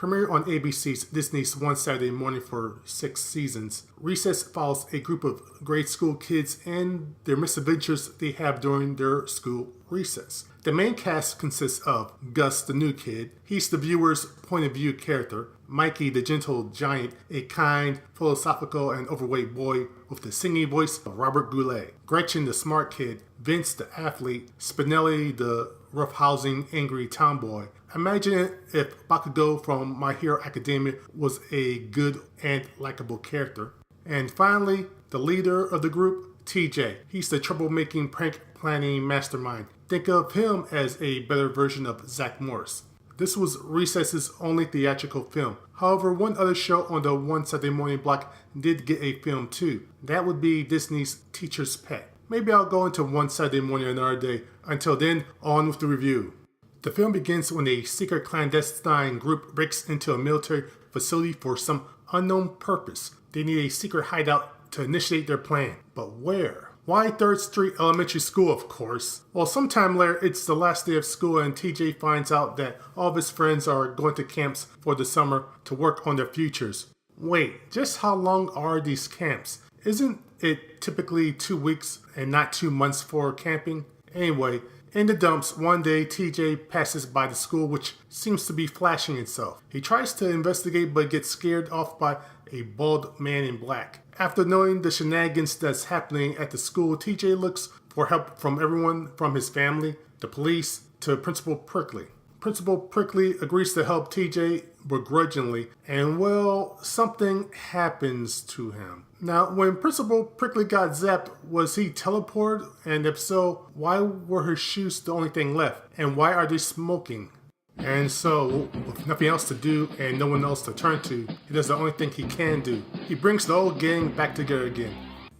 Premiered on ABC's Disney's One Saturday Morning for 6 seasons, Recess follows a group of grade school kids and their misadventures they have during their school recess. The main cast consists of Gus, the new kid. He's the viewer's point of view character. Mikey, the gentle giant, a kind, philosophical, and overweight boy with the singing voice of Robert Goulet. Gretchen, the smart kid. Vince, the athlete. Spinelli, the roughhousing, angry tomboy. Imagine if Bakugo from My Hero Academia was a good and likable character. And finally, the leader of the group, TJ. He's the troublemaking, prank-planning mastermind. Think of him as a better version of Zach Morris. This was Recess's only theatrical film. However, one other show on the One Saturday Morning block did get a film too. That would be Disney's Teacher's Pet. Maybe I'll go into One Saturday Morning another day. Until then, on with the review. The film begins when a secret clandestine group breaks into a military facility for some unknown purpose. They need a secret hideout to initiate their plan. But where? Why 3rd Street Elementary School, of course? Well, sometime later, it's the last day of school and TJ finds out that all of his friends are going to camps for the summer to work on their futures. Wait, just how long are these camps? Isn't it typically 2 weeks and not 2 months for camping? Anyway, in the dumps, one day TJ passes by the school which seems to be flashing itself. He tries to investigate but gets scared off by a bald man in black. After knowing the shenanigans that's happening at the school, TJ looks for help from everyone from his family, the police, to Principal Prickly. Principal Prickly agrees to help TJ begrudgingly, and well, something happens to him. Now, when Principal Prickly got zapped, was he teleported? And if so, why were his shoes the only thing left? And why are they smoking? And so, with nothing else to do and no one else to turn to, he does the only thing he can do. He brings the old gang back together again,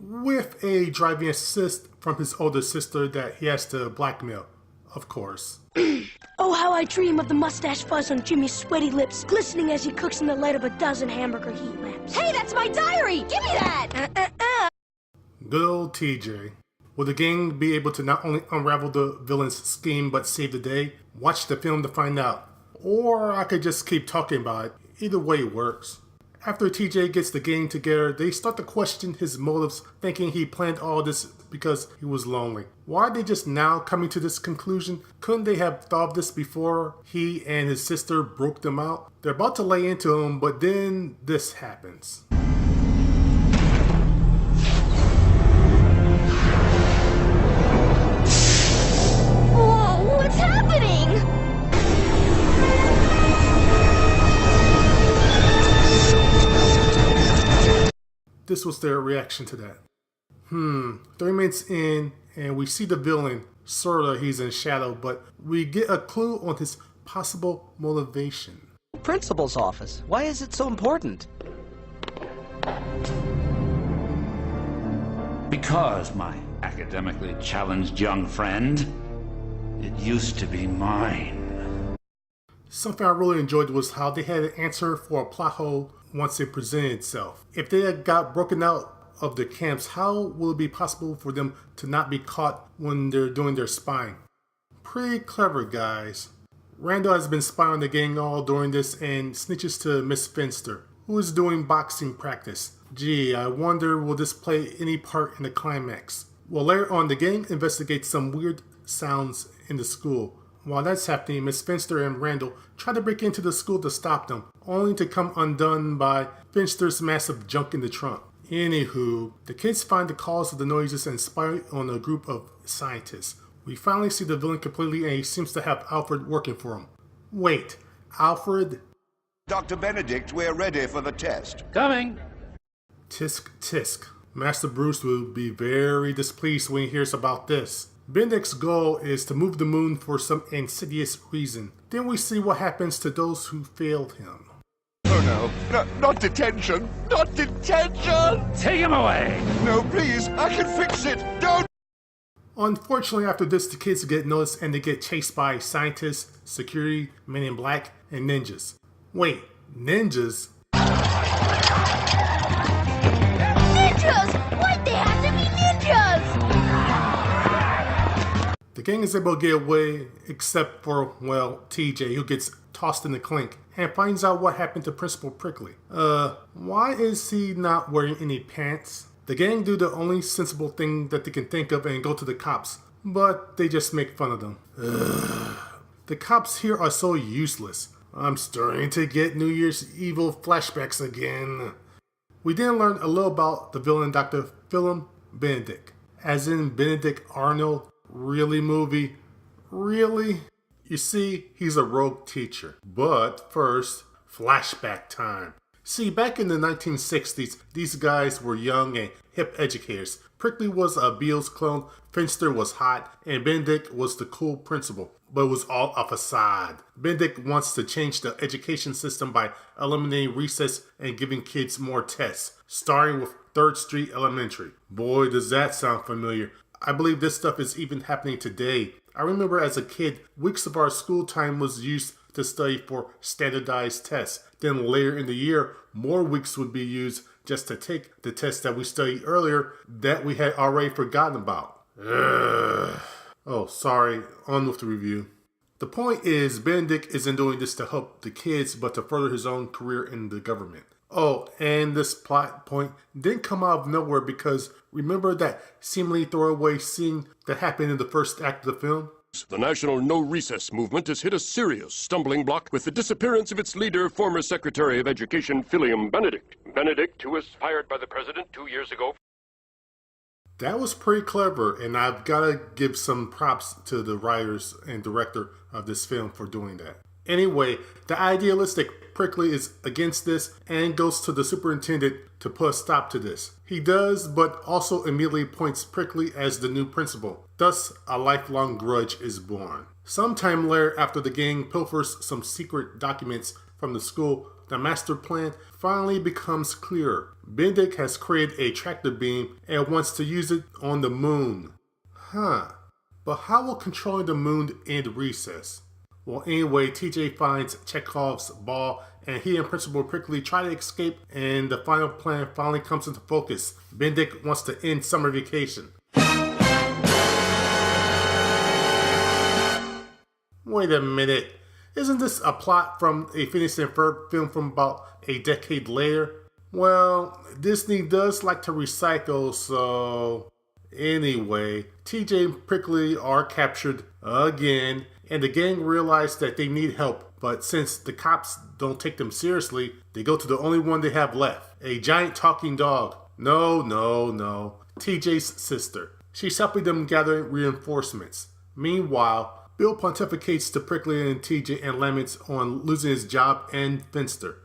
with a driving assist from his older sister that he has to blackmail, of course. Oh, how I dream of the mustache fuzz on Jimmy's sweaty lips, glistening as he cooks in the light of a dozen hamburger heat lamps. Hey, that's my diary! Give me that! Good old TJ. Will the gang be able to not only unravel the villain's scheme but save the day? Watch the film to find out. Or I could just keep talking about it. Either way works. After TJ gets the gang together, they start to question his motives, thinking he planned all this because he was lonely. Why are they just now coming to this conclusion? Couldn't they have thought of this before he and his sister broke them out? They're about to lay into him, but then this happens. Whoa, what's happening? This was their reaction to that. 3 minutes in, and we see the villain. Sorta, he's in shadow, but we get a clue on his possible motivation. Principal's office. Why is it so important? Because, my academically challenged young friend, it used to be mine. Something I really enjoyed was how they had an answer for a plot hole once it presented itself. If they had got broken out of the camps, how will it be possible for them to not be caught when they're doing their spying? Pretty clever, guys. Randall has been spying on the gang all during this and snitches to Miss Finster, who is doing boxing practice. Gee, I wonder will this play any part in the climax? Well, later on, the gang investigates some weird sounds in the school. While that's happening, Miss Finster and Randall try to break into the school to stop them, only to come undone by Finster's massive junk in the trunk. Anywho, the kids find the cause of the noises and spy on a group of scientists. We finally see the villain completely and he seems to have Alfred working for him. Wait, Alfred? Dr. Benedict, we're ready for the test. Coming! Tisk tisk. Master Bruce will be very displeased when he hears about this. Benedict's goal is to move the moon for some insidious reason. Then we see what happens to those who failed him. Oh no, not detention! Not detention! Take him away! No, please, I can fix it! Don't! Unfortunately, after this, the kids get noticed and they get chased by scientists, security, men in black, and ninjas. Wait, ninjas? Ninjas! Why'd they have to be ninjas? The gang is able to get away except for, well, TJ, who gets tossed in the clink and finds out what happened to Principal Prickly. Why is he not wearing any pants? The gang do the only sensible thing that they can think of and go to the cops, but they just make fun of them. The cops here are so useless. I'm starting to get New Year's Evil flashbacks again. We then learn a little about the villain, Dr. Philip Benedict. As in Benedict Arnold. Really, movie? Really? You see, he's a rogue teacher. But first, flashback time. See, back in the 1960s, these guys were young and hip educators. Prickly was a Beals clone, Finster was hot, and Benedict was the cool principal. But it was all a facade. Benedict wants to change the education system by eliminating recess and giving kids more tests, starting with 3rd Street Elementary. Boy, does that sound familiar. I believe this stuff is even happening today. I remember as a kid, weeks of our school time was used to study for standardized tests. Then later in the year, more weeks would be used just to take the tests that we studied earlier that we had already forgotten about. Oh, sorry. On with the review. The point is, Benedict isn't doing this to help the kids, but to further his own career in the government. Oh, and this plot point didn't come out of nowhere because remember that seemingly throwaway scene that happened in the first act of the film? The national no recess movement has hit a serious stumbling block with the disappearance of its leader, former Secretary of Education Philip Benedict. Benedict, who was fired by the president 2 years ago. That was pretty clever, and I've got to give some props to the writers and director of this film for doing that. Anyway, the idealistic Prickly is against this and goes to the superintendent to put a stop to this. He does, but also immediately appoints Prickly as the new principal. Thus, a lifelong grudge is born. Sometime later, after the gang pilfers some secret documents from the school, the master plan finally becomes clearer. Benedict has created a tractor beam and wants to use it on the moon. But how will controlling the moon end recess? Well, anyway, TJ finds Chekhov's ball, and he and Principal Prickly try to escape, and the final plan finally comes into focus. Benedict wants to end summer vacation. Wait a minute. Isn't this a plot from a Phineas and Ferb film from about a decade later? Well, Disney does like to recycle, so... Anyway, TJ and Prickly are captured again, and the gang realize that they need help, but since the cops don't take them seriously, they go to the only one they have left, a giant talking dog. No, TJ's sister. She's helping them gather reinforcements. Meanwhile, Bill pontificates to Prickly and TJ and laments on losing his job and Finster.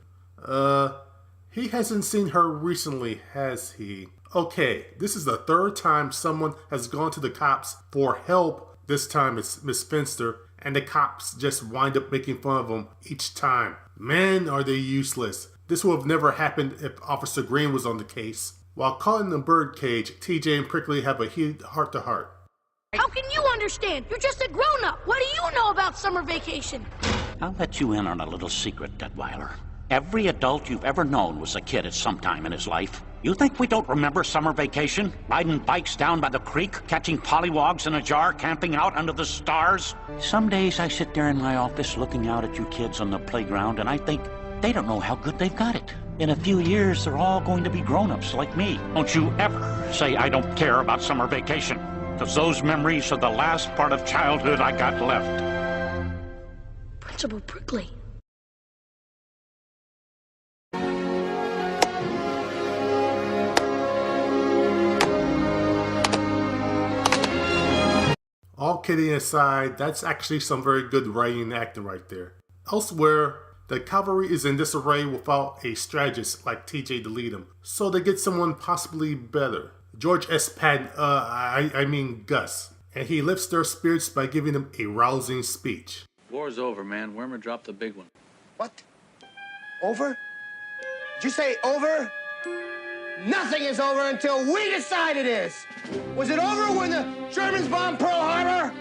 He hasn't seen her recently, has he? Okay, this is the 3rd time someone has gone to the cops for help. This time it's Miss Finster, and the cops just wind up making fun of them each time. Man, are they useless. This would have never happened if Officer Green was on the case. While caught in the birdcage, TJ and Prickly have a heated heart-to-heart. How can you understand? You're just a grown-up. What do you know about summer vacation? I'll let you in on a little secret, Detweiler. Every adult you've ever known was a kid at some time in his life. You think we don't remember summer vacation? Riding bikes down by the creek, catching pollywogs in a jar, camping out under the stars? Some days I sit there in my office looking out at you kids on the playground and I think, they don't know how good they've got it. In a few years, they're all going to be grown-ups like me. Don't you ever say I don't care about summer vacation, because those memories are the last part of childhood I got left. Principal Prickly. All kidding aside, that's actually some very good writing and acting right there. Elsewhere, the cavalry is in disarray without a strategist like TJ to lead them, so they get someone possibly better. George S. Patton, I mean Gus, and he lifts their spirits by giving them a rousing speech. War's over, man. Wormer dropped the big one. What? Over? Did you say over? Nothing is over until we decide it is. Was it over when the Germans bombed Pearl Harbor?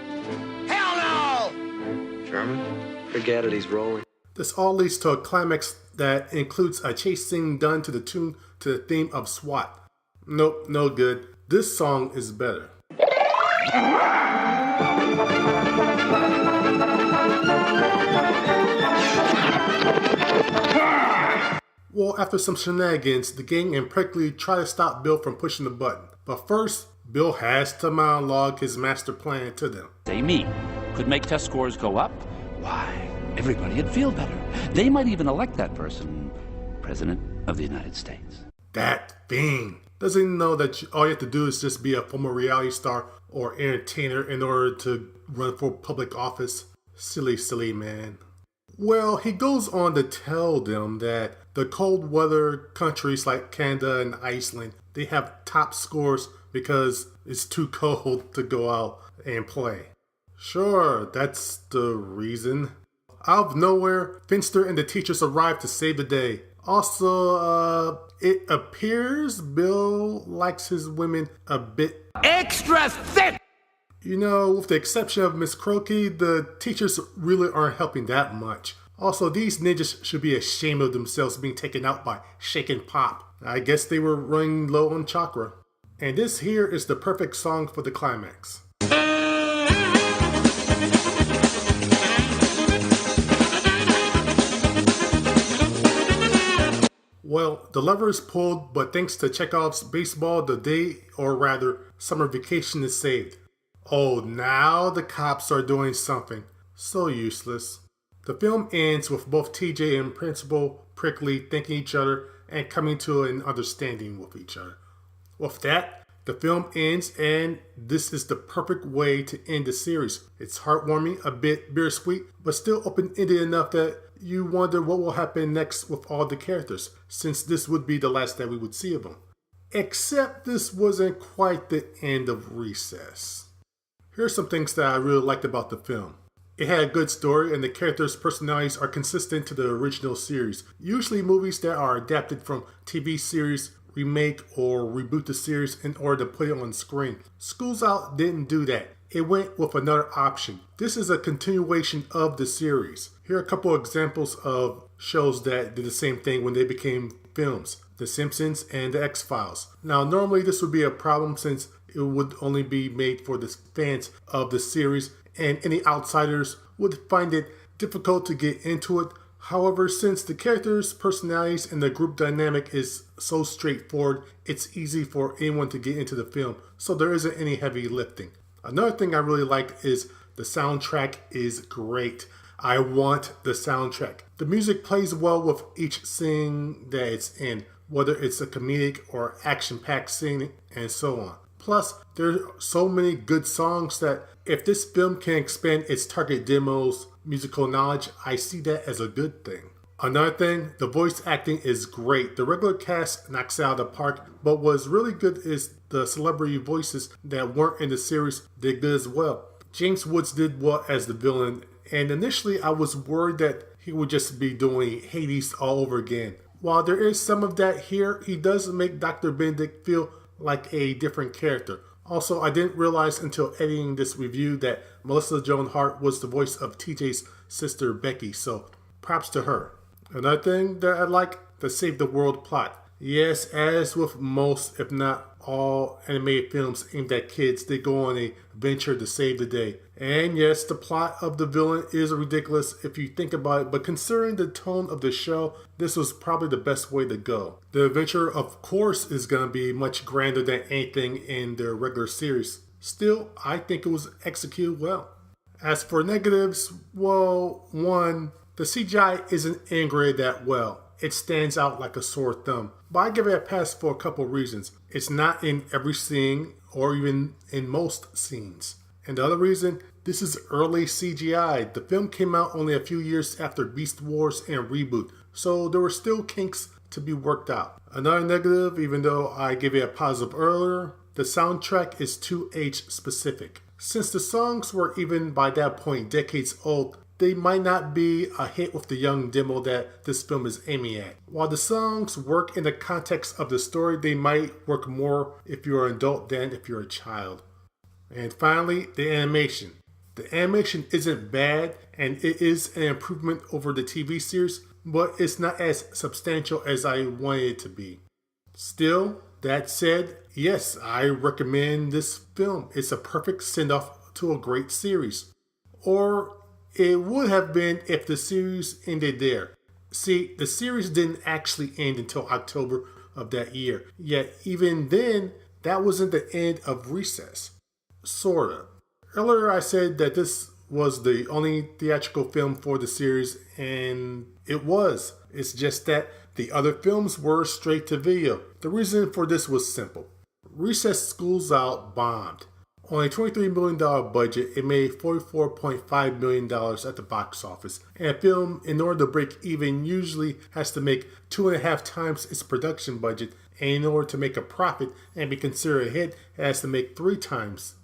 Hell no! German? Forget it, he's rolling. This all leads to a climax that includes a chase scene done to the tune to the theme of SWAT. Nope, no good. This song is better. Well, after some shenanigans, the gang and Prickly try to stop Bill from pushing the button. But first, Bill has to monologue his master plan to them. They meet. Could make test scores go up. Why, everybody'd feel better. They might even elect that person President of the United States. That fiend doesn't know that all you have to do is just be a former reality star or entertainer in order to run for public office. Silly, silly man. Well, he goes on to tell them that the cold weather countries like Canada and Iceland, they have top scores because it's too cold to go out and play. Sure, that's the reason. Out of nowhere, Finster and the teachers arrive to save the day. Also, it appears Bill likes his women a bit extra thick! You know, with the exception of Miss Croaky, the teachers really aren't helping that much. Also, these ninjas should be ashamed of themselves being taken out by Shaken Pop. I guess they were running low on chakra. And this here is the perfect song for the climax. Well, the lever is pulled, but thanks to Chekhov's baseball, the day, or rather, summer vacation is saved. Oh, now the cops are doing something. So useless. The film ends with both TJ and Principal Prickly thanking each other and coming to an understanding with each other. With that, the film ends, and this is the perfect way to end the series. It's heartwarming, a bit bittersweet, but still open-ended enough that you wonder what will happen next with all the characters, since this would be the last that we would see of them. Except this wasn't quite the end of Recess. Here's some things that I really liked about the film. It had a good story and the characters' personalities are consistent to the original series. Usually movies that are adapted from TV series remake or reboot the series in order to put it on screen. Schools Out didn't do that. It went with another option. This is a continuation of the series. Here are a couple examples of shows that did the same thing when they became films. The Simpsons and The X-Files. Now normally this would be a problem since it would only be made for the fans of the series and any outsiders would find it difficult to get into it. However, since the characters' personalities and the group dynamic is so straightforward, it's easy for anyone to get into the film, so there isn't any heavy lifting. Another thing I really like is the soundtrack is great. I want the soundtrack. The music plays well with each scene that it's in, whether it's a comedic or action-packed scene and so on. Plus, there are so many good songs that if this film can expand its target demo's musical knowledge, I see that as a good thing. Another thing, the voice acting is great. The regular cast knocks it out of the park, but what's really good is the celebrity voices that weren't in the series did good as well. James Woods did well as the villain, and initially I was worried that he would just be doing Hades all over again. While there is some of that here, he does make Dr. Benedict feel like a different character. Also, I didn't realize until editing this review that Melissa Joan Hart was the voice of TJ's sister Becky, so props to her. Another thing that I like, the Save the World plot. Yes, as with most, if not all animated films aimed at kids, they go on a venture to save the day. And yes, the plot of the villain is ridiculous if you think about it, but considering the tone of the show, this was probably the best way to go. The adventure, of course, is going to be much grander than anything in their regular series. Still, I think it was executed well. As for negatives, well, one, the CGI isn't integrated that well. It stands out like a sore thumb, but I give it a pass for a couple reasons. It's not in every scene or even in most scenes. And the other reason, this is early CGI. The film came out only a few years after Beast Wars and Reboot, so there were still kinks to be worked out. Another negative, even though I gave it a positive earlier, the soundtrack is too age specific. Since the songs were even by that point decades old, they might not be a hit with the young demo that this film is aiming at. While the songs work in the context of the story, they might work more if you're an adult than if you're a child. And finally, the animation. The animation isn't bad, and it is an improvement over the TV series, but it's not as substantial as I wanted it to be. Still, that said, yes, I recommend this film. It's a perfect send-off to a great series. Or it would have been if the series ended there. See, the series didn't actually end until October of that year, yet even then, that wasn't the end of Recess. Sorta. Earlier I said that this was the only theatrical film for the series, and it was. It's just that the other films were straight to video. The reason for this was simple. Recess School's Out bombed. On a $23 million budget, it made $44.5 million at the box office. And a film, in order to break even, usually has to make 2.5 times its production budget. And in order to make a profit and be considered a hit, it has to make 3 times.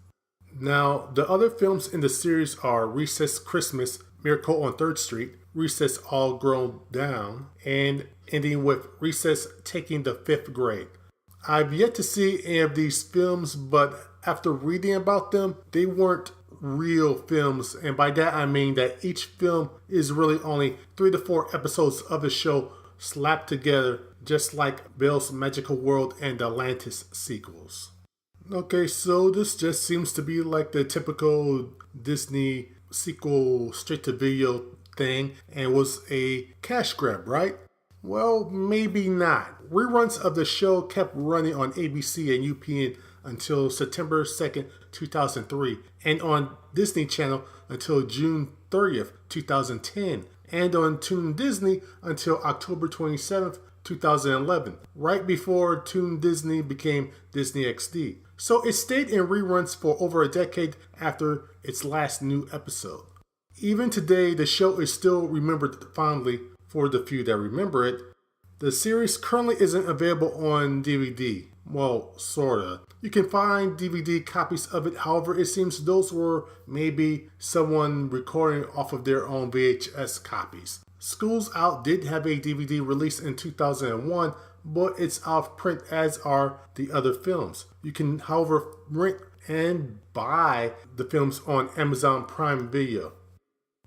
Now, the other films in the series are Recess Christmas, Miracle on 3rd Street, Recess All Grown Down, and ending with Recess Taking the 5th Grade. I've yet to see any of these films, but after reading about them, they weren't real films, and by that I mean that each film is really only 3 to 4 episodes of the show slapped together, just like Belle's Magical World and the Atlantis sequels. Okay, so this just seems to be like the typical Disney sequel straight-to-video thing and was a cash grab, right? Well, maybe not. Reruns of the show kept running on ABC and UPN until September 2nd, 2003, and on Disney Channel until June 30th, 2010, and on Toon Disney until October 27th, 2011, right before Toon Disney became Disney XD. So it stayed in reruns for over a decade after its last new episode. Even today, the show is still remembered fondly for the few that remember it. The series currently isn't available on DVD. Well, sorta. You can find DVD copies of it, however, it seems those were maybe someone recording off of their own VHS copies. School's Out did have a DVD release in 2001, but it's off print, as are the other films. You can, however, rent and buy the films on Amazon Prime Video.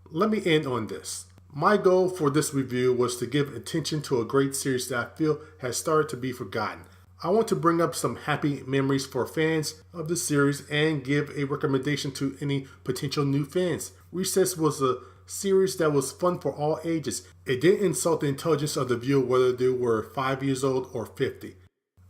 Let me end on this. My goal for this review was to give attention to a great series that I feel has started to be forgotten. I want to bring up some happy memories for fans of the series and give a recommendation to any potential new fans. Recess was a series that was fun for all ages. It didn't insult the intelligence of the viewer whether they were 5 years old or 50.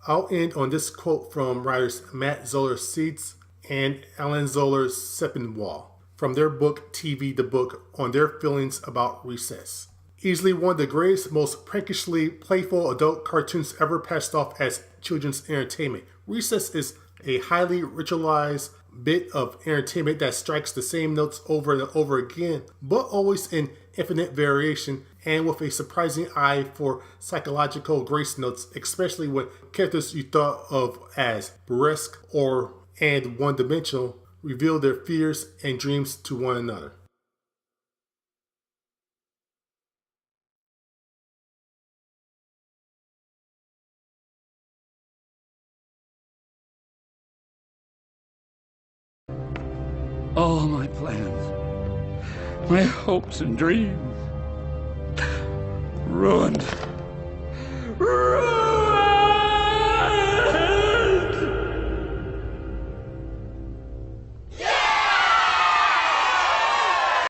I'll end on this quote from writers Matt Zoller-Seitz and Alan Zoller-Sepinwall from their book TV the Book on their feelings about Recess. Easily one of the greatest, most prankishly playful adult cartoons ever passed off as children's entertainment. Recess is a highly ritualized bit of entertainment that strikes the same notes over and over again, but always in infinite variation and with a surprising eye for psychological grace notes, especially when characters you thought of as burlesque and one-dimensional reveal their fears and dreams to one another. All my plans, my hopes and dreams, ruined.